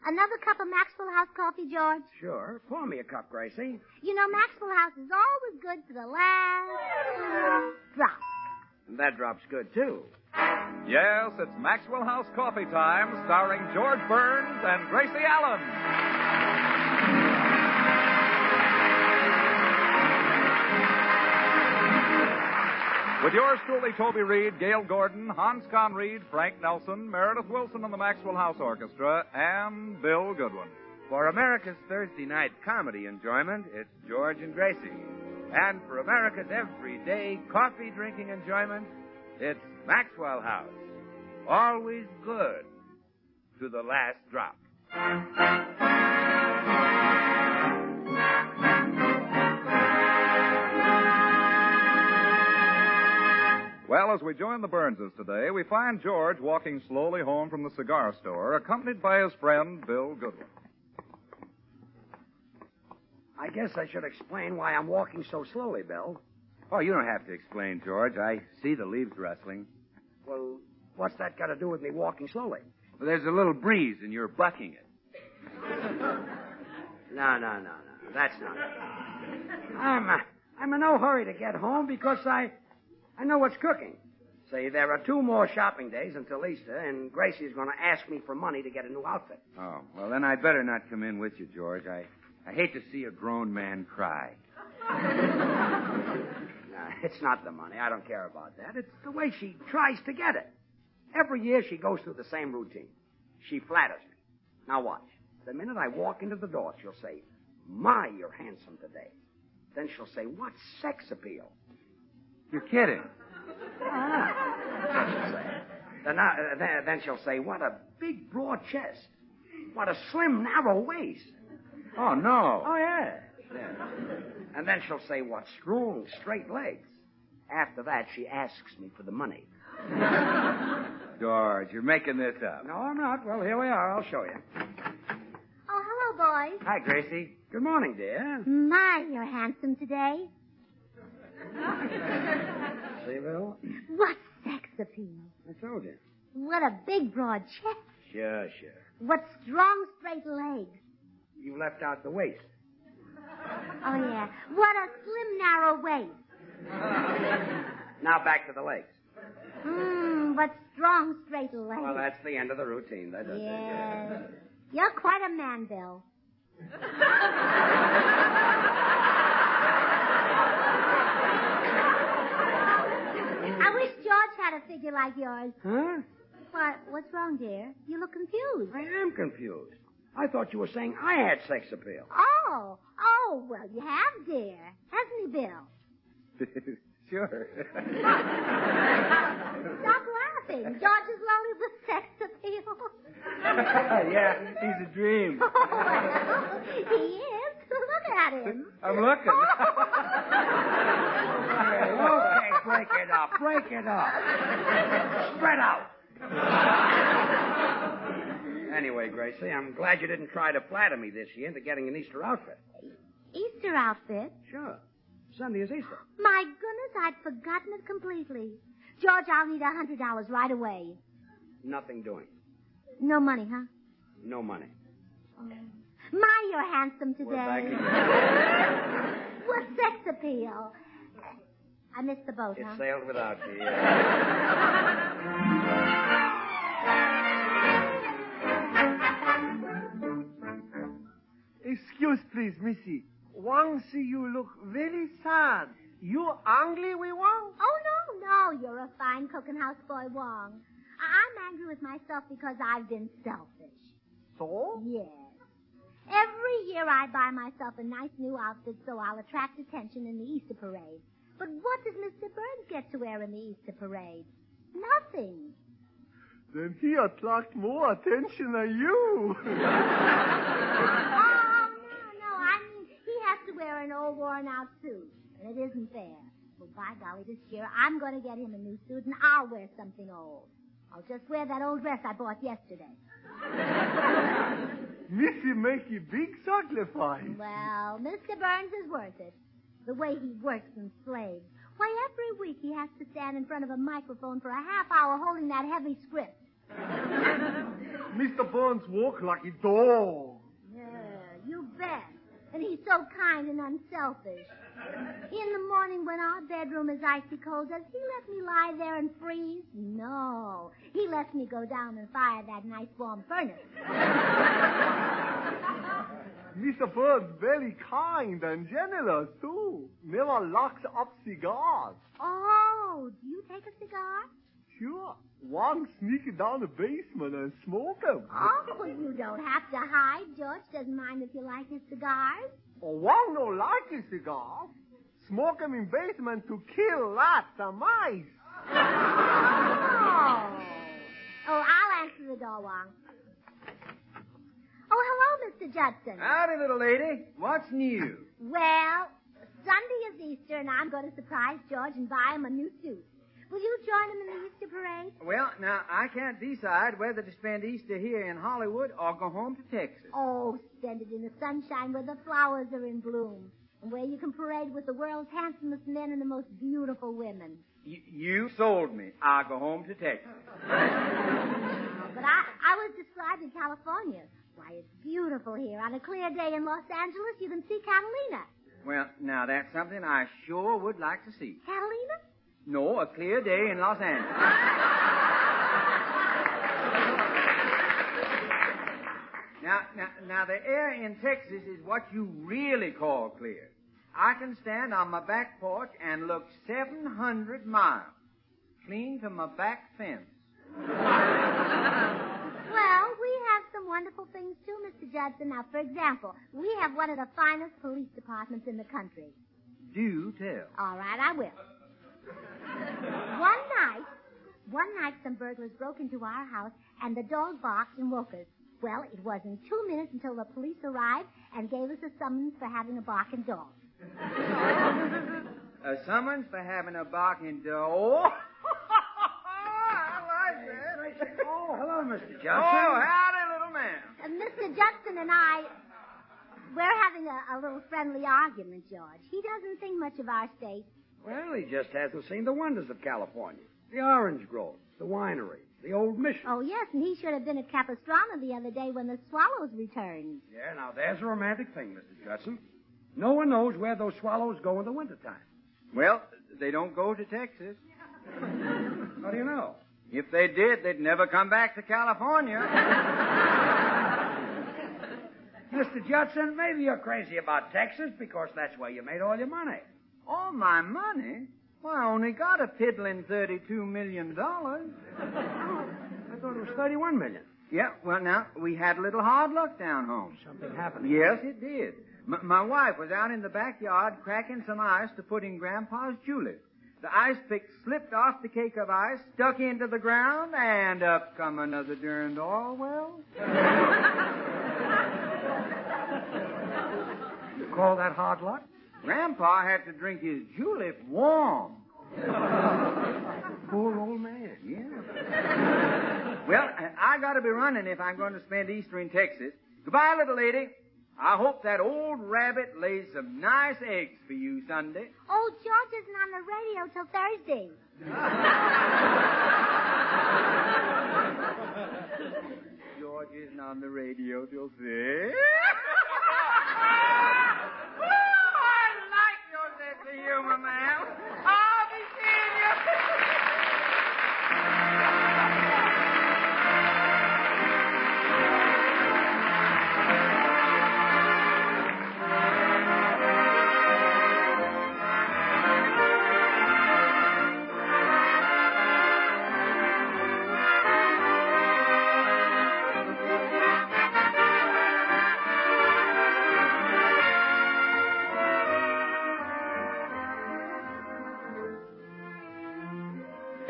Another cup of Maxwell House coffee, George? Sure. Pour me a cup, Gracie. You know, Maxwell House is always good to the last drop. And that drop's good, too. Yes, it's Maxwell House Coffee Time, starring George Burns and Gracie Allen. With yours truly, Toby Reed, Gail Gordon, Hans Conried, Frank Nelson, Meredith Wilson and the Maxwell House Orchestra, and Bill Goodwin. For America's Thursday night comedy enjoyment, it's George and Gracie. And for America's everyday coffee-drinking enjoyment, it's Maxwell House. Always good to the last drop. Well, as we join the Burnses today, we find George walking slowly home from the cigar store, accompanied by his friend, Bill Goodwin. I guess I should explain why I'm walking so slowly, Bill. Oh, you don't have to explain, George. I see the leaves rustling. Well, what's that got to do with me walking slowly? Well, there's a little breeze and you're bucking it. No. That's not it. I'm in no hurry to get home because I know what's cooking. Say, there are 2 more shopping days until Easter, and Gracie's going to ask me for money to get a new outfit. Oh, well, then I'd better not come in with you, George. I hate to see a grown man cry. No, it's not the money. I don't care about that. It's the way she tries to get it. Every year she goes through the same routine. She flatters me. Now watch. The minute I walk into the door, she'll say, "My, you're handsome today." Then she'll say, "What sex appeal?" You're kidding. That's what she'll say. Then she'll say, "What a big, broad chest. What a slim, narrow waist." Oh, no. Oh, yeah. And then she'll say, "What strong, straight legs." After that, she asks me for the money. George, you're making this up. No, I'm not. Well, here we are. I'll show you. Oh, hello, boys. Hi, Gracie. Good morning, dear. My, you're handsome today. See, Bill? What sex appeal. I told you. What a big, broad chest. Sure. What strong, straight legs. You left out the waist. Oh, yeah. What a slim, narrow waist. Now back to the legs. What strong, straight legs. Well, that's the end of the routine. That does it. Yes. You're quite a man, Bill. I wish George had a figure like yours. Huh? What's wrong, dear? You look confused. I am confused. I thought you were saying I had sex appeal. Oh, well, you have, dear. Hasn't he, Bill? Sure. Stop laughing. George is loaded with sex appeal. Yeah, he's a dream. Oh, well, he is. Look at him. I'm looking. Okay, break it up. Spread out. Anyway, Gracie, I'm glad you didn't try to flatter me this year into getting an Easter outfit. Easter outfit? Sure. Sunday is Easter. My goodness, I'd forgotten it completely. George, I'll need $100 right away. Nothing doing. No money, huh? No money. Oh. My, you're handsome today. We're back again. What sex appeal? I missed the boat, It huh? sailed without you. Excuse, please, Missy. Wang see you look very sad. You angry with Wang? Oh, no. You're a fine cooking houseboy, Wong. I'm angry with myself because I've been selfish. So? Yes. Every year I buy myself a nice new outfit so I'll attract attention in the Easter parade. But what does Mr. Burns get to wear in the Easter parade? Nothing. Then he attract more attention than you. Oh, no. I mean, he has to wear an old worn-out suit, and it isn't fair. Well, by golly, this year I'm going to get him a new suit, and I'll wear something old. I'll just wear that old dress I bought yesterday. Missy make a big sacrifice. Well, Mr. Burns is worth it. The way he works and slaves. Why, every week he has to stand in front of a microphone for a half hour holding that heavy script. Mr. Burns walk like a dog. Yeah, you bet. And he's so kind and unselfish. In the morning when our bedroom is icy cold, does he let me lie there and freeze? No. He lets me go down and fire that nice warm furnace. Mr. Burns very kind and generous, too. Never locks up cigars. Oh, do you take a cigar? Sure. One sneak down the basement and smoke them. Oh, you don't have to hide. George doesn't mind if you like his cigars. Oh, one don't like a cigar. Smoke them in basement to kill rats and mice. Oh, I'll answer the door, Wong. Oh, hello, Mr. Judson. Howdy, little lady. What's new? Well, Sunday is Easter, and I'm going to surprise George and buy him a new suit. Will you join him in the Easter parade? Well, now, I can't decide whether to spend Easter here in Hollywood or go home to Texas. Oh, spend it in the sunshine where the flowers are in bloom, and where you can parade with the world's handsomest men and the most beautiful women. You sold me. I'll go home to Texas. But I was describing California. Why, it's beautiful here. On a clear day in Los Angeles, you can see Catalina. Well, now, that's something I sure would like to see. Catalina? No, a clear day in Los Angeles. Now, the air in Texas is what you really call clear. I can stand on my back porch and look 700 miles, clean to my back fence. Well, we have some wonderful things, too, Mr. Judson. Now, for example, we have one of the finest police departments in the country. Do tell. All right, I will. One night, some burglars broke into our house, and the dog barked and woke us. Well, it wasn't 2 minutes until the police arrived and gave us a summons for having a barking dog. A summons for having a barking dog? I like that. Oh, hello, Mr. Judson. Oh, howdy, little man. Mr. Judson and I, we're having a little friendly argument, George. He doesn't think much of our state. Well, he just hasn't seen the wonders of California. The orange groves, the wineries, the old mission. Oh, yes, and he should have been at Capistrano the other day when the swallows returned. Yeah, now there's a romantic thing, Mr. Judson. No one knows where those swallows go in the wintertime. Well, they don't go to Texas. How do you know? If they did, they'd never come back to California. Mr. Judson, maybe you're crazy about Texas because that's where you made all your money. All my money? Well, I only got a piddling $32 million. I thought it was $31 million. Yeah, well, now, we had a little hard luck down home. Something happened. Yes, it did. My wife was out in the backyard cracking some ice to put in Grandpa's julep. The ice pick slipped off the cake of ice, stuck into the ground, and up come another darned Orwell. You call that hard luck? Grandpa had to drink his julep warm. Poor old man. Yeah. Well, I got to be running if I'm going to spend Easter in Texas. Goodbye, little lady. I hope that old rabbit lays some nice eggs for you Sunday. Oh, George isn't on the radio till Thursday. George isn't on the radio till Thursday. I like your sense of humor, ma'am. I'll be seeing you.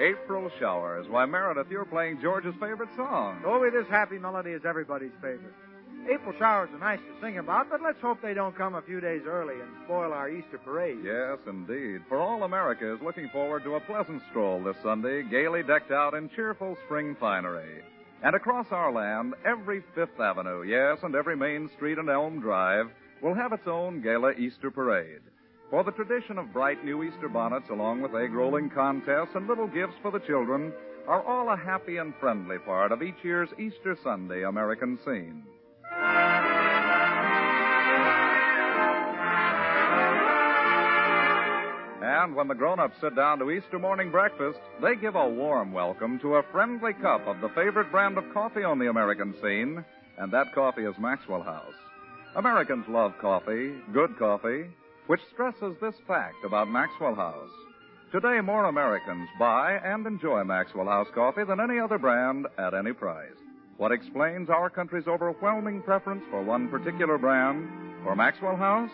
April Showers. Why, Meredith, you're playing George's favorite song. Toby, this happy melody is everybody's favorite. April showers are nice to sing about, but let's hope they don't come a few days early and spoil our Easter parade. Yes, indeed. For all America is looking forward to a pleasant stroll this Sunday, gaily decked out in cheerful spring finery. And across our land, every Fifth Avenue, yes, and every Main Street and Elm Drive will have its own gala Easter parade. For the tradition of bright new Easter bonnets, along with egg rolling contests and little gifts for the children, are all a happy and friendly part of each year's Easter Sunday American scene. And when the grown-ups sit down to Easter morning breakfast, they give a warm welcome to a friendly cup of the favorite brand of coffee on the American scene, and that coffee is Maxwell House. Americans love coffee, good coffee, which stresses this fact about Maxwell House. Today, more Americans buy and enjoy Maxwell House coffee than any other brand at any price. What explains our country's overwhelming preference for one particular brand, for Maxwell House?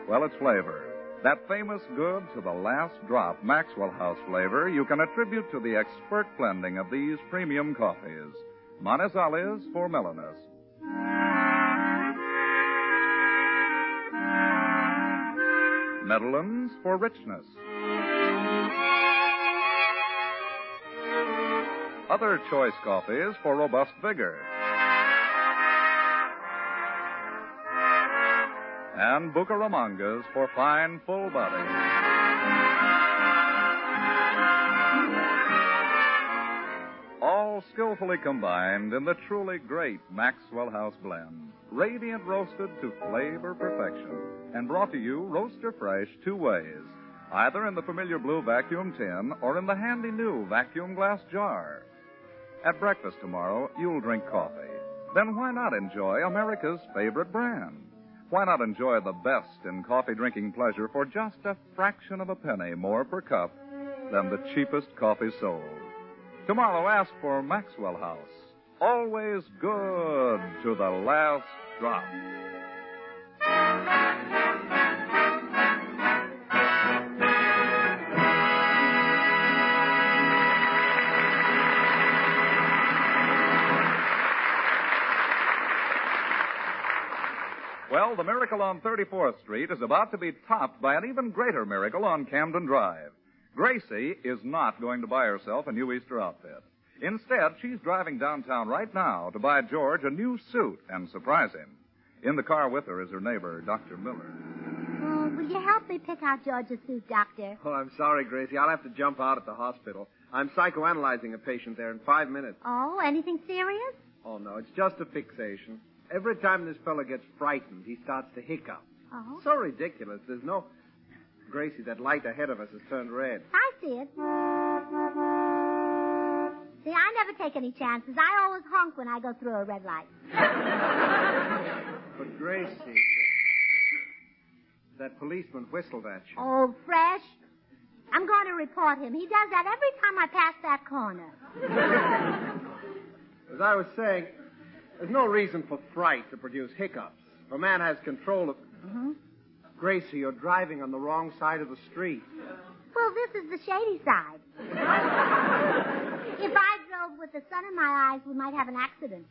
Well, it's flavor. That famous good to the last drop Maxwell House flavor you can attribute to the expert blending of these premium coffees. Manizales for mellowness. Medellins for richness. Other choice coffees for robust vigor. And Bucaramangas for fine, full body. All skillfully combined in the truly great Maxwell House blend. Radiant roasted to flavor perfection. And brought to you roaster fresh 2 ways. Either in the familiar blue vacuum tin or in the handy new vacuum glass jar. At breakfast tomorrow, you'll drink coffee. Then why not enjoy America's favorite brand? Why not enjoy the best in coffee drinking pleasure for just a fraction of a penny more per cup than the cheapest coffee sold? Tomorrow, ask for Maxwell House. Always good to the last drop. Well, the miracle on 34th Street is about to be topped by an even greater miracle on Camden Drive. Gracie is not going to buy herself a new Easter outfit. Instead, she's driving downtown right now to buy George a new suit and surprise him. In the car with her is her neighbor, Dr. Miller. Oh, will you help me pick out George's suit, Doctor? Oh, I'm sorry, Gracie. I'll have to jump out at the hospital. I'm psychoanalyzing a patient there in 5 minutes. Oh, anything serious? Oh, no, it's just a fixation. Every time this fellow gets frightened, he starts to hiccup. Oh? So ridiculous. There's no... Gracie, that light ahead of us has turned red. I see it. See, I never take any chances. I always honk when I go through a red light. But, Gracie, that policeman whistled at you. Oh, fresh. I'm going to report him. He does that every time I pass that corner. As I was saying, there's no reason for fright to produce hiccups. If a man has control of... Mm-hmm. Gracie, you're driving on the wrong side of the street. Well, this is the shady side. If I drove with the sun in my eyes, we might have an accident.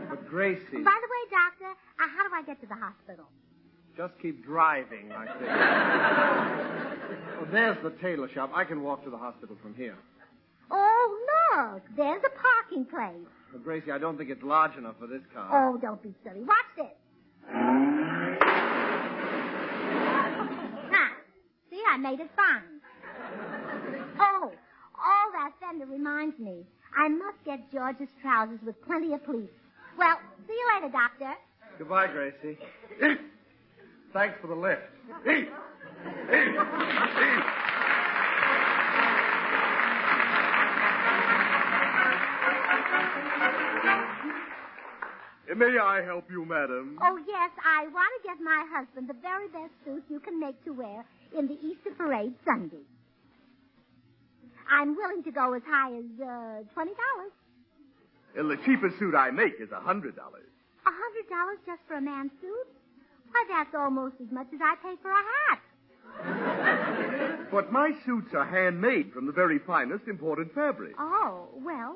But, Gracie... By the way, Doctor, how do I get to the hospital? Just keep driving, I think. Well, there's the tailor shop. I can walk to the hospital from here. Oh, look. There's a parking place. But, Gracie, I don't think it's large enough for this car. Oh, don't be silly. Watch this. See, I made it fine. Oh, all that fender reminds me. I must get George's trousers with plenty of pleats. Well, see you later, Doctor. Goodbye, Gracie. Thanks for the lift. May I help you, madam? Oh, yes, I want to get my husband the very best suit you can make to wear in the Easter parade Sunday. I'm willing to go as high as $20. Well, the cheapest suit I make is $100. $100 just for a man's suit? Why, that's almost as much as I pay for a hat. But my suits are handmade from the very finest imported fabric. Oh, well,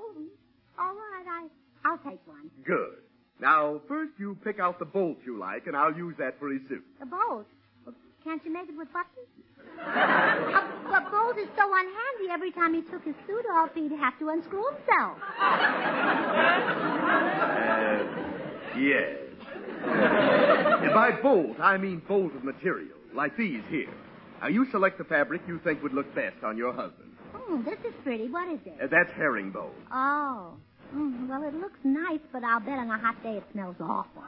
all right, I'll take one. Good. Now, first you pick out the bolt you like, and I'll use that for his suit. A bolt? Well, can't you make it with buttons? A bolt is so unhandy. Every time he took his suit off, he'd have to unscrew himself. Yes. And by bolt, I mean bolted material, like these here. Now, you select the fabric you think would look best on your husband. Oh, This is pretty. What is it? That's herringbone. Oh. Well, it looks nice, but I'll bet on a hot day it smells awful.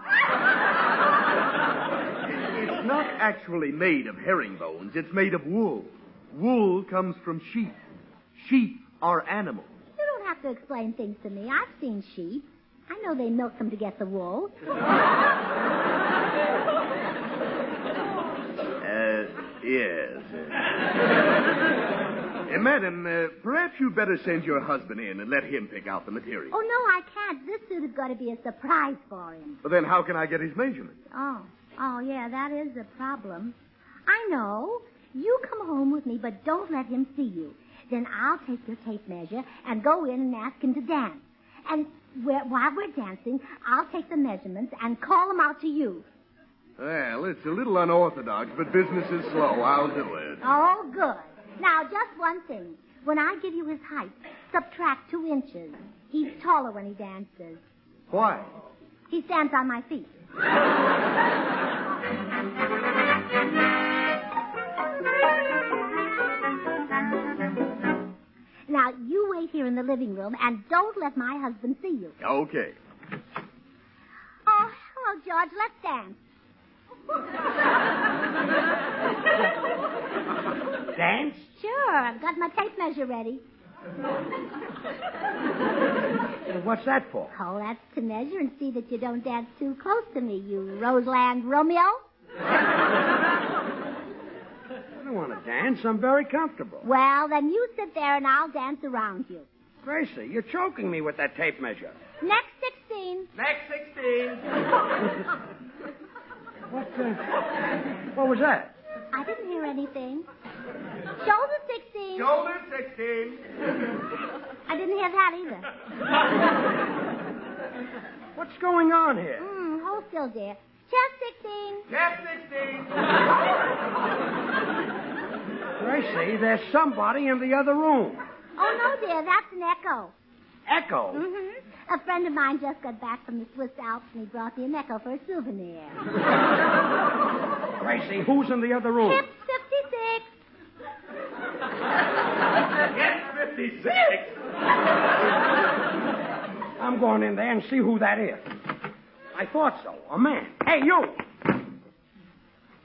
It's not actually made of herringbones. It's made of wool. Wool comes from sheep. Sheep are animals. You don't have to explain things to me. I've seen sheep. I know they milk them to get the wool. Yes. Madam, perhaps you'd better send your husband in and let him pick out the material. Oh, no, I can't. This suit is going to be a surprise for him. Well, then how can I get his measurements? Oh, yeah, that is a problem. I know. You come home with me, but don't let him see you. Then I'll take your tape measure and go in and ask him to dance. And while we're dancing, I'll take the measurements and call them out to you. Well, it's a little unorthodox, but business is slow. I'll do it. Oh, good. Now, just one thing. When I give you his height, subtract 2 inches. He's taller when he dances. Why? He stands on my feet. Now, you wait here in the living room and don't let my husband see you. Okay. Oh, hello, George. Let's dance. Dance? Sure. I've got my tape measure ready. What's that for? Oh, that's to measure and see that you don't dance too close to me, you Roseland Romeo. I don't want to dance. I'm very comfortable. Well, then you sit there and I'll dance around you. Gracie, you're choking me with that tape measure. Next 16. Next 16. What was that? I didn't hear anything. Shoulder 16. Shoulder 16. I didn't hear that either. What's going on here? Hold still, dear. Chest 16. Chest 16. Gracie, there's somebody in the other room. Oh, no, dear. That's an echo. Echo? Mm-hmm. A friend of mine just got back from the Swiss Alps and he brought me an echo for a souvenir. Gracie, who's in the other room? Hip 56. Hip 56. I'm going in there and see who that is. I thought so. A man. Hey, you!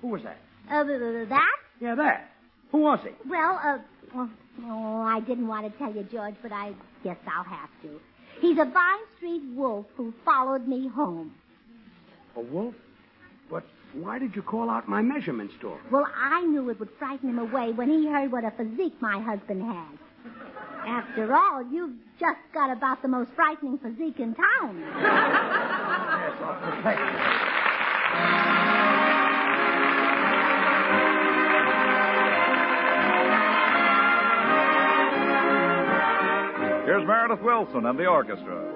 Who was that? That? Yeah, that. Who was he? Well, I didn't want to tell you, George, but I guess I'll have to. He's a Vine Street wolf who followed me home. A wolf? But why did you call out my measurements to him? Well, I knew it would frighten him away when he heard what a physique my husband has. After all, you've just got about the most frightening physique in town. Yes, off the plate. Here's Meredith Wilson and the orchestra.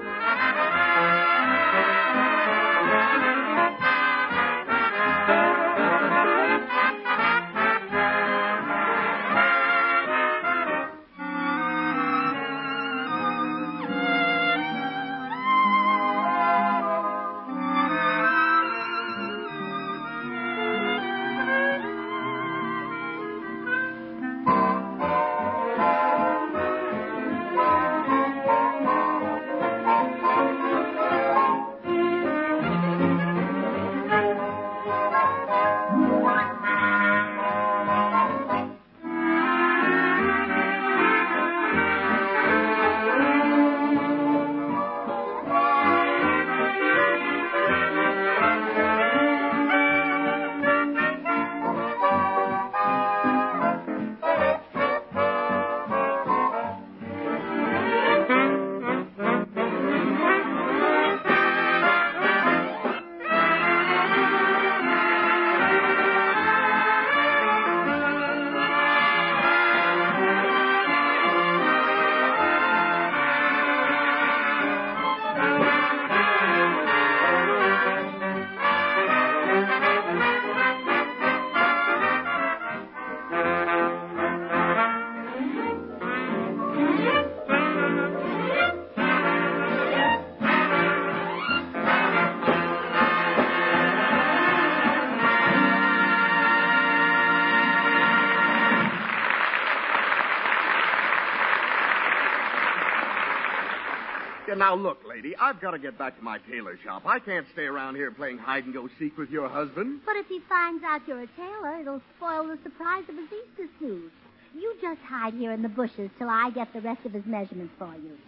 Now, look, lady, I've got to get back to my tailor shop. I can't stay around here playing hide-and-go-seek with your husband. But if he finds out you're a tailor, it'll spoil the surprise of his Easter suit. You just hide here in the bushes till I get the rest of his measurements for you.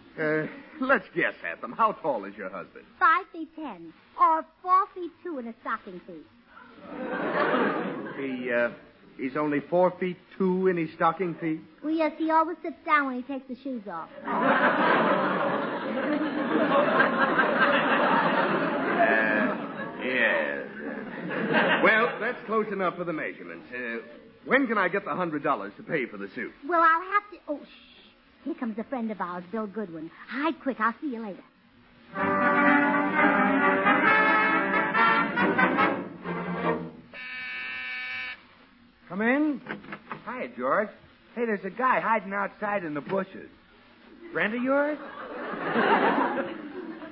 Let's guess at them. How tall is your husband? 5'10", or 4'2" in a stocking feet. He's only 4'2" in his stocking feet? Well, yes, he always sits down when he takes the shoes off. Yes. Well, that's close enough for the measurements. When can I get the $100 to pay for the suit? Well, I'll have to... Oh, shh. Here comes a friend of ours, Bill Goodwin. Hide quick. I'll see you later. Come in. Hi, George. Hey, there's a guy hiding outside in the bushes. Friend of yours?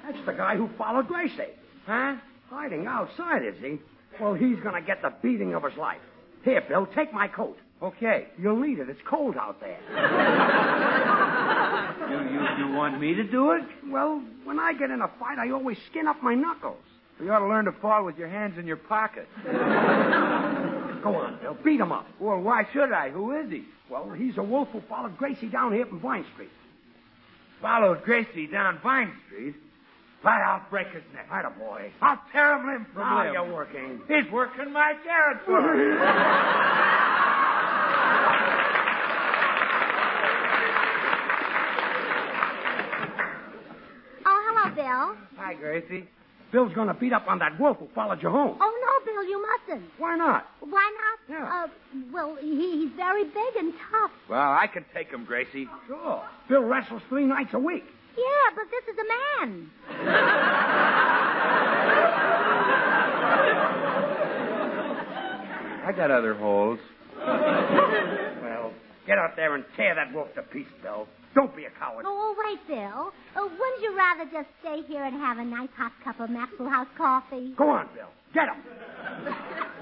That's the guy who followed Gracie. Huh? Hiding outside, is he? Well, he's going to get the beating of his life. Here, Bill, take my coat. Okay. You'll need it. It's cold out there. You want me to do it? Well, when I get in a fight, I always skin up my knuckles. You ought to learn to fall with your hands in your pockets. Go on, Bill. Beat him up. Well, why should I? Who is he? Well, he's a wolf who followed Gracie down here from Vine Street. Followed Gracie down Vine Street? Why, I'll break his neck. Right, boy. I'll tear him limb from Now limb. you're working. He's working my territory. Oh, hello, Bill. Hi, Gracie. Bill's going to beat up on that wolf who followed you home. Oh, no, Bill, you mustn't. Why not? Why not? Yeah. Well, he's very big and tough. Well, I can take him, Gracie. Sure. Bill wrestles 3 nights a week. Yeah, but this is a man. I got other holes. Well, get out there and tear that wolf to pieces, Bill. Don't be a coward. Oh, wait, Bill. Wouldn't you rather just stay here and have a nice hot cup of Maxwell House coffee? Go on, Bill. Get him.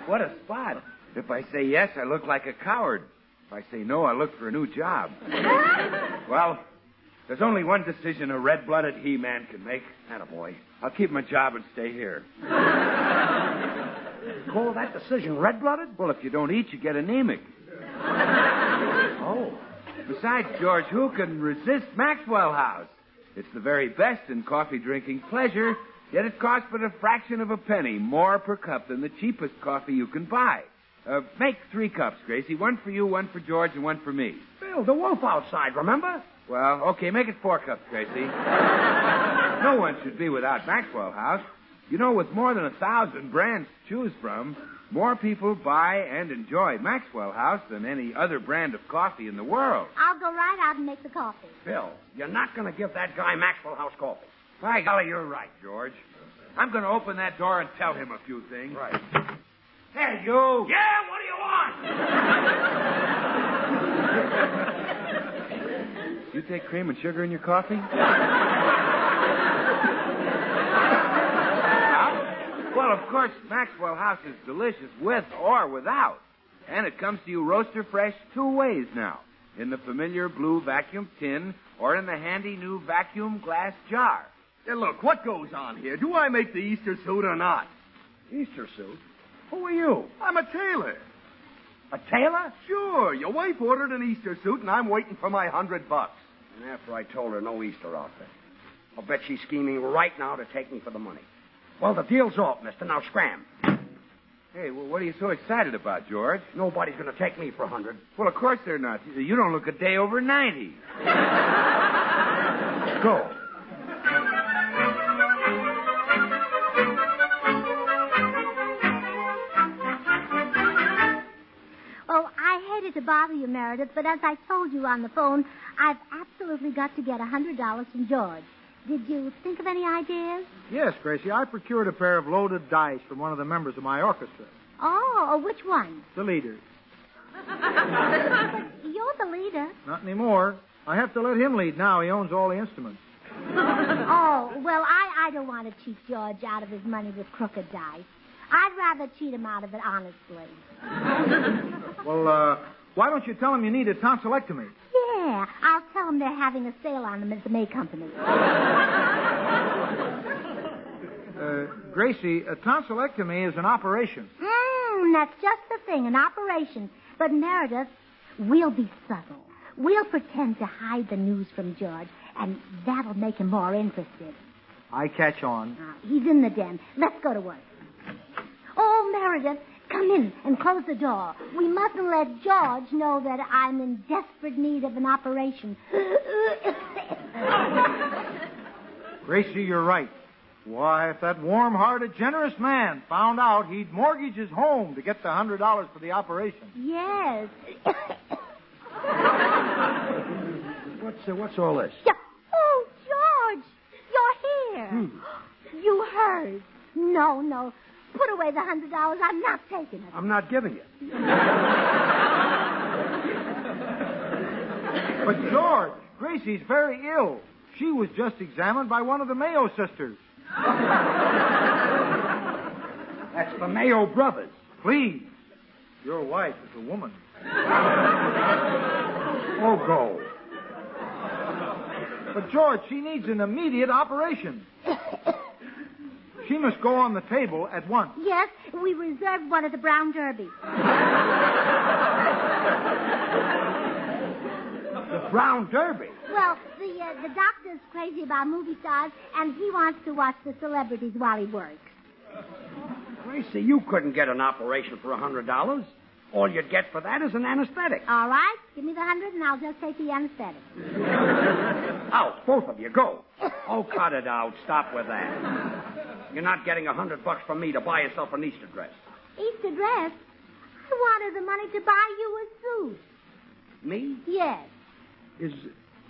What a spot. If I say yes, I look like a coward. If I say no, I look for a new job. Well, there's only one decision a red-blooded he-man can make. Attaboy. I'll keep my job and stay here. Call that decision red-blooded? Well, if you don't eat, you get anemic. Oh. Besides, George, who can resist Maxwell House? It's the very best in coffee-drinking pleasure, yet it costs but a fraction of a penny more per cup than the cheapest coffee you can buy. Make 3 cups, Gracie. 1 for you, 1 for George, and 1 for me. Bill, the wolf outside, remember? Well, okay, make it 4 cups, Gracie. No one should be without Maxwell House. You know, with more than 1,000 brands to choose from, more people buy and enjoy Maxwell House than any other brand of coffee in the world. I'll go right out and make the coffee. Bill, you're not going to give that guy Maxwell House coffee. By golly, you're right, George. I'm going to open that door and tell him a few things. Right. Hey, you! Yeah, what do you want? You take cream and sugar in your coffee? Well, of course, Maxwell House is delicious with or without. And it comes to you roaster fresh 2 ways now. In the familiar blue vacuum tin or in the handy new vacuum glass jar. Hey, look, what goes on here? Do I make the Easter suit or not? Easter suit? Who are you? I'm a tailor. A tailor? Sure. Your wife ordered an Easter suit, and I'm waiting for my $100. And after I told her no Easter outfit. I'll bet she's scheming right now to take me for the money. Well, the deal's off, mister. Now scram. Hey, well, what are you so excited about, George? Nobody's going to take me for 100. Well, of course they're not. You don't look a day over 90. Go. Oh, I hated to bother you, Meredith, but as I told you on the phone, I've absolutely got to get $100 from George. Did you think of any ideas? Yes, Gracie. I procured a pair of loaded dice from one of the members of my orchestra. Oh, which one? The leader. But you're the leader. Not anymore. I have to let him lead now. He owns all the instruments. Oh, well, I don't want to cheat George out of his money with crooked dice. I'd rather cheat him out of it honestly. Well, why don't you tell him you need a tonsillectomy? Yeah, I'll tell him they're having a sale on them at the May Company. Gracie, a tonsillectomy is an operation. That's just the thing, an operation. But, Meredith, we'll be subtle. We'll pretend to hide the news from George, and that'll make him more interested. I catch on. He's in the den. Let's go to work. Oh, Meredith, come in and close the door. We mustn't let George know that I'm in desperate need of an operation. Gracie, you're right. Why, if that warm-hearted, generous man found out he'd mortgage his home to get the $100 for the operation. Yes. What's all this? Oh, George, you're here. You heard. No. Put away the $100. I'm not taking it. I'm not giving it. But, George, Gracie's very ill. She was just examined by one of the Mayo sisters. That's the Mayo brothers. Please. Your wife is a woman. Oh, go. But, George, she needs an immediate operation. She must go on the table at once. Yes, we reserved one at the Brown Derby. The Brown Derby? Well, the doctor's crazy about movie stars, and he wants to watch the celebrities while he works. Gracie, you couldn't get an operation for $100. All you'd get for that is an anesthetic. All right, give me the 100, and I'll just take the anesthetic. Out, both of you, go. Oh, cut it out. Stop with that. You're not getting $100 from me to buy yourself an Easter dress. Easter dress? I wanted the money to buy you a suit. Me? Yes. Is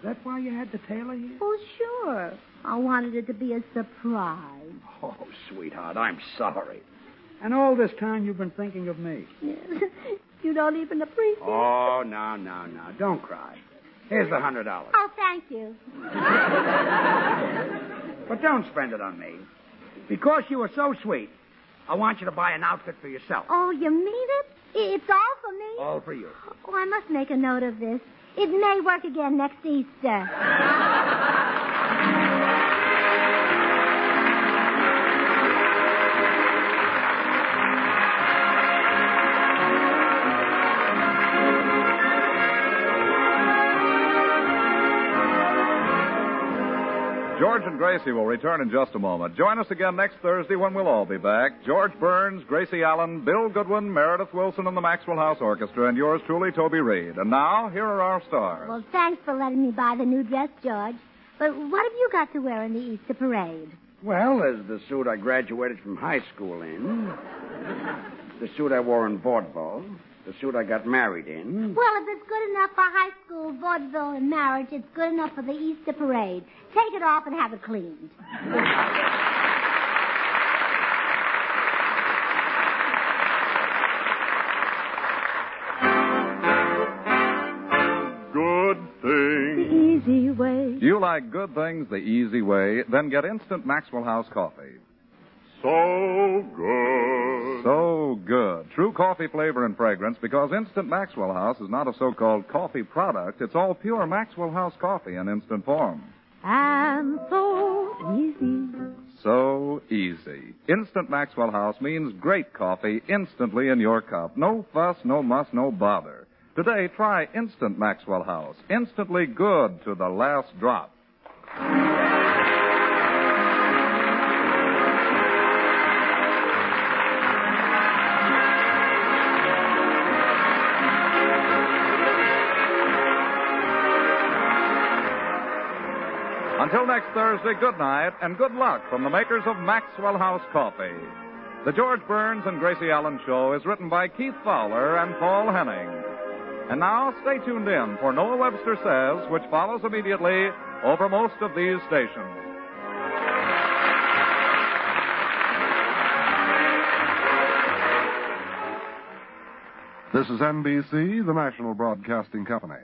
that why you had the tailor here? Oh, sure. I wanted it to be a surprise. Oh, sweetheart, I'm sorry. And all this time you've been thinking of me. You don't even appreciate it. Oh, no. Don't cry. Here's the $100. Oh, thank you. But don't spend it on me. Because you were so sweet, I want you to buy an outfit for yourself. Oh, you mean it? It's all for me? All for you. Oh, I must make a note of this. It may work again next Easter. George and Gracie will return in just a moment. Join us again next Thursday when we'll all be back. George Burns, Gracie Allen, Bill Goodwin, Meredith Wilson, and the Maxwell House Orchestra, and yours truly, Toby Reed. And now, here are our stars. Well, thanks for letting me buy the new dress, George. But what have you got to wear in the Easter parade? Well, there's the suit I graduated from high school in, the suit I wore in vaudeville, the suit I got married in. Well, if it's good enough for high school, vaudeville, and marriage, it's good enough for the Easter parade. Take it off and have it cleaned. Good things. The easy way. Do you like good things the easy way? Then get instant Maxwell House coffee. So good. So good. True coffee flavor and fragrance, because Instant Maxwell House is not a so-called coffee product. It's all pure Maxwell House coffee in instant form. And so easy. So easy. Instant Maxwell House means great coffee instantly in your cup. No fuss, no muss, no bother. Today, try Instant Maxwell House. Instantly good to the last drop. Until next Thursday, good night and good luck from the makers of Maxwell House Coffee. The George Burns and Gracie Allen Show is written by Keith Fowler and Paul Henning. And now, stay tuned in for Noah Webster Says, which follows immediately over most of these stations. This is NBC, the National Broadcasting Company.